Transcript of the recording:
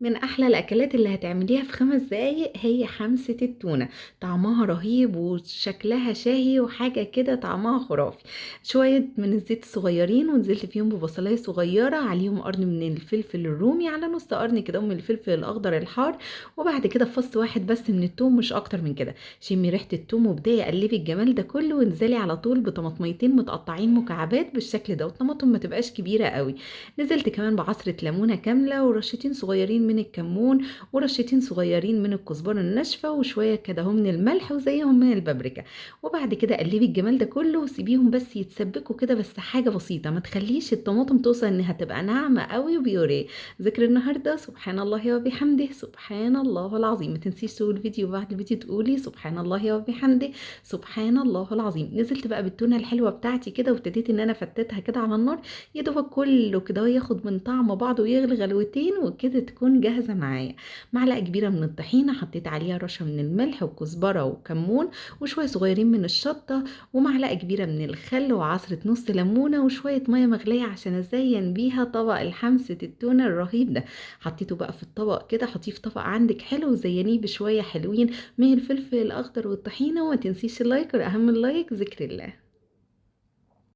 من أحلى الأكلات اللي هتعمليها في 5 دقايق هي حمسة التونة، طعمها رهيب وشكلها شاهي وحاجة كده طعمها خرافي. شوية من الزيت الصغيرين ونزلت فيهم ببصلاية صغيرة، عليهم قرن من الفلفل الرومي على نص قرن كده من الفلفل الأخضر الحار، وبعد كده فص واحد بس من التوم مش أكتر من كده. شمي ريحة التوم وبداية قلبي الجمال ده كله، وانزلي على طول بطماطميتين متقطعين مكعبات بالشكل ده، والطماطم ما تبقاش كبيرة قوي. نزلت كمان بعصرة ليمونة كاملة ورشتين صغيرين من الكمون ورشتين صغيرين من الكزبرة الناشفة وشوية كده هم من الملح وزيهم من البابريكا. وبعد كده قلبي الجمال ده كله وسيبيهم بس يتسبكوا كده، بس حاجة بسيطة، ما تخليش الطماطم توصل انها تبقى ناعمة قوي وبيوريه. ذكر النهاردة سبحان الله وبحمده سبحان الله العظيم. ما تنسيش تقول الفيديو بعد الفيديو تقولي سبحان الله وبحمده سبحان الله العظيم. نزلت بقى بالتونة الحلوة بتاعتي كده وابتديت ان انا فتتها كده على النار، يا دوبك كله كده ياخد من طعم بعضه ويغلي غلوتين وكده تكون جاهزة معايا. معلقة كبيرة من الطحينة حطيت عليها رشة من الملح وكزبرة وكمون وشوية صغيرين من الشطة، ومعلقة كبيرة من الخل وعصرة نص ليمونة وشوية مية مغلية عشان ازين بيها طبق الحمسة التونة الرهيب ده. حطيته بقى في الطبق كده، حطيه في طبق عندك حلو وزينيه بشوية حلوين من الفلفل الأخضر والطحينة. وما تنسيش اللايك، والأهم اللايك ذكر الله.